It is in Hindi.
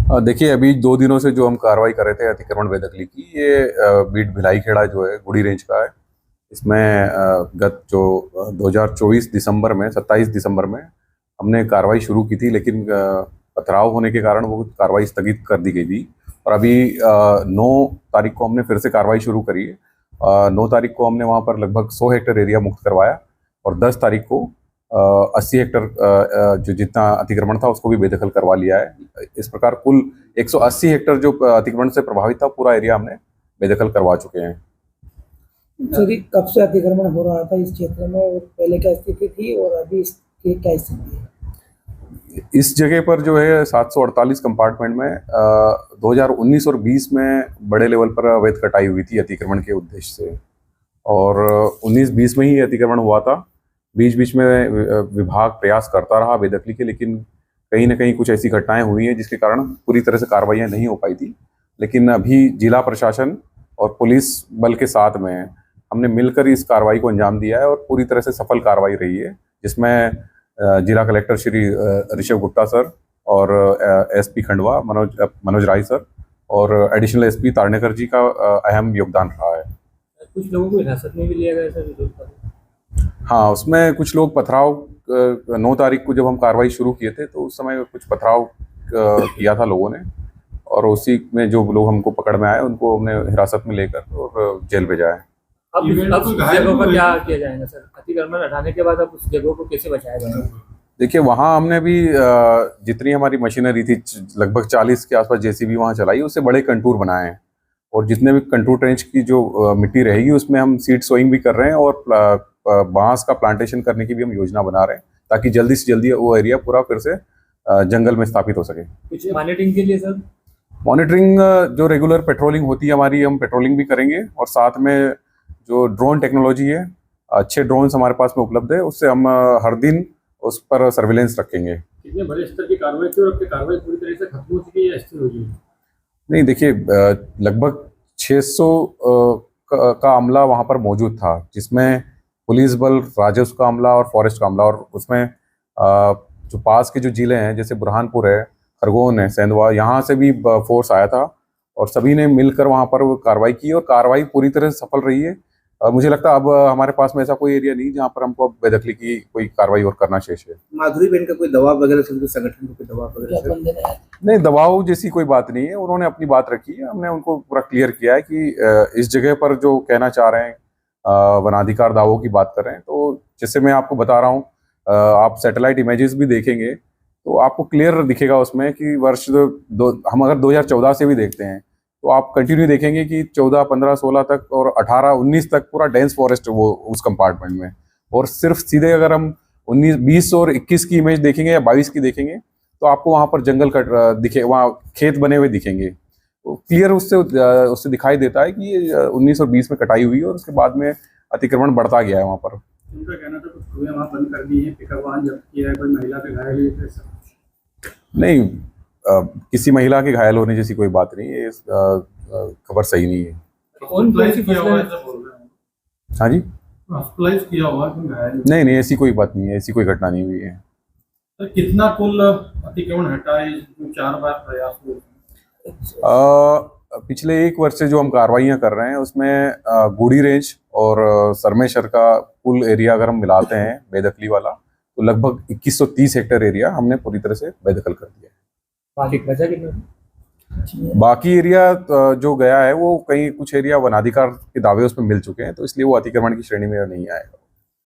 देखिए, अभी 2 दिनों से जो हम कार्रवाई कर रहे थे अतिक्रमण बेदखली की, ये बीट भिलाई खेड़ा जो है गुड़ी रेंज का है। इसमें गत जो 2024 दिसंबर में 27 दिसंबर में हमने कार्रवाई शुरू की थी, लेकिन पथराव होने के कारण वो कार्रवाई स्थगित कर दी गई थी। और अभी 9 तारीख को हमने फिर से कार्रवाई शुरू करी है। 9 तारीख को हमने वहाँ पर लगभग 100 हेक्टेयर एरिया मुक्त करवाया और 10 तारीख को 80 हेक्टर जो जितना अतिक्रमण था उसको भी बेदखल करवा लिया है। इस प्रकार कुल 180 हेक्टर जो अतिक्रमण से प्रभावित था पूरा एरिया हमने बेदखल करवा चुके हैं। सर, कब से अतिक्रमण हो रहा था इस क्षेत्र में और पहले क्या स्थिति थी और अभी इसकी क्या स्थिति है? इस जगह पर जो है 748 कंपार्टमेंट में 2019 और 20 में बड़े लेवल पर अवैध कटाई हुई थी अतिक्रमण के उद्देश्य से, और 19-20 में ही अतिक्रमण हुआ था। बीच बीच में विभाग प्रयास करता रहा बेदखली के, लेकिन कहीं ना कहीं कुछ ऐसी घटनाएं हुई हैं जिसके कारण पूरी तरह से कार्रवाइयाँ नहीं हो पाई थी। लेकिन अभी जिला प्रशासन और पुलिस बल के साथ में हमने मिलकर इस कार्रवाई को अंजाम दिया है और पूरी तरह से सफल कार्रवाई रही है, जिसमें जिला कलेक्टर श्री ऋषभ गुप्ता सर और एसपी खंडवा मनोज राय सर और एडिशनल एसपी तारनेकर जी का अहम योगदान रहा है। कुछ लोगों को हिरासत में भी लिया गया सर? हाँ, उसमें कुछ लोग पथराव 9 तारीख को जब हम कार्रवाई शुरू किए थे तो उस समय कुछ पथराव किया था लोगों ने, और उसी में जो लोग हमको पकड़ में आए उनको हमने हिरासत में लेकर और जेल भेजा है। अब उस जगहों पर क्या किया जाएगा सर? अतिक्रमण हटाने के बाद अब उस जगहों को कैसे बचाया जाएगा? देखिए, वहाँ हमने भी जितनी हमारी मशीनरी थी लगभग 40 के आसपास जेसीबी वहाँ चलाई, उससे बड़े कंटूर बनाए हैं, और जितने भी कंटूर ट्रेंच की जो मिट्टी रहेगी उसमें हम सीड सोइंग भी कर रहे हैं और बांस का प्लांटेशन करने की भी हम योजना बना रहे हैं, ताकि जल्दी से जल्दी वो एरिया पूरा फिर से जंगल में स्थापित हो सके। कुछ मॉनिटरिंग के लिए सर? मॉनिटरिंग जो रेगुलर पेट्रोलिंग होती है हमारी, हम पेट्रोलिंग भी करेंगे, और साथ में जो ड्रोन टेक्नोलॉजी है, अच्छे ड्रोन्स हमारे पास में उपलब्ध है, उससे हम हर दिन उस पर सर्विलेंस रखेंगे। कितने बड़े स्तर की कार्रवाई थी और अब कार्रवाई पूरी तरह से खत्म हो चुकी है या स्थिर हो गई? नहीं, देखिए, लगभग 600 का अमला वहाँ पर मौजूद था, जिसमें पुलिस बल, राजस्व का अमला और फॉरेस्ट का अमला, और उसमें जो पास के जो जिले हैं जैसे बुरहानपुर है, खरगोन है, सेंधवा, यहाँ से भी फोर्स आया था और सभी ने मिलकर वहाँ पर कार्रवाई की और कार्रवाई पूरी तरह से सफल रही है। मुझे लगता है अब हमारे पास में ऐसा कोई एरिया नहीं जहाँ पर हमको बेदखली की कोई कार्रवाई और करना शेष है। माधुरी बहन का कोई दबाव वगैरह से, संगठन को कोई दबाव वगैरह? नहीं, दबाव जैसी कोई बात नहीं है, उन्होंने अपनी बात रखी है, हमने उनको पूरा क्लियर किया है कि इस जगह पर जो कहना चाह रहे हैं वनाधिकार दावों की बात कर रहे हैं, तो जैसे मैं आपको बता रहा हूँ, आप सैटेलाइट इमेजेस भी देखेंगे तो आपको क्लियर दिखेगा उसमें कि हम अगर 2014 से भी देखते हैं तो आप कंटिन्यू देखेंगे कि 14, 15, 16 तक और 18, 19 तक पूरा डेंस फॉरेस्ट वो उस कंपार्टमेंट में, और सिर्फ सीधे अगर हम 19, 20 और 21 की इमेज देखेंगे या 22 की देखेंगे तो आपको वहाँ पर जंगल कट दिखे, वहाँ खेत बने हुए दिखेंगे। तो क्लियर उससे दिखाई देता है कि ये 19 और 20 में कटाई हुई और उसके बाद में अतिक्रमण बढ़ता गया है वहाँ पर। उनका कहना था कुछ कुएं वहाँ बंद कर दी है, पिकअप वाहन जब्त किया है, कोई महिला पे घायल हुई है? नहीं, किसी महिला के घायल होने जैसी कोई बात नहीं है, ये खबर सही नहीं है। हाँ जी, हॉस्पिटलाइज किया हुआ कि घायल? नहीं, ऐसी कोई बात नहीं है, ऐसी कोई घटना नहीं हुई है। तो कितना कुल अतिक्रमण हटाए? 4 बार प्रयास हुए। पिछले 1 वर्ष से जो हम कार्रवाइयाँ कर रहे हैं उसमें गुड़ी रेंज और सरमेशर का कुल एरिया अगर हम मिलाते हैं बेदखली वाला, तो लगभग 2130 हेक्टेयर एरिया हमने पूरी तरह से बेदखल कर दिया है। बाकी एरिया जो गया है वो कहीं कुछ एरिया वनाधिकार के दावे उसमें मिल चुके हैं, तो इसलिए वो अतिक्रमण की श्रेणी में नहीं आएगा।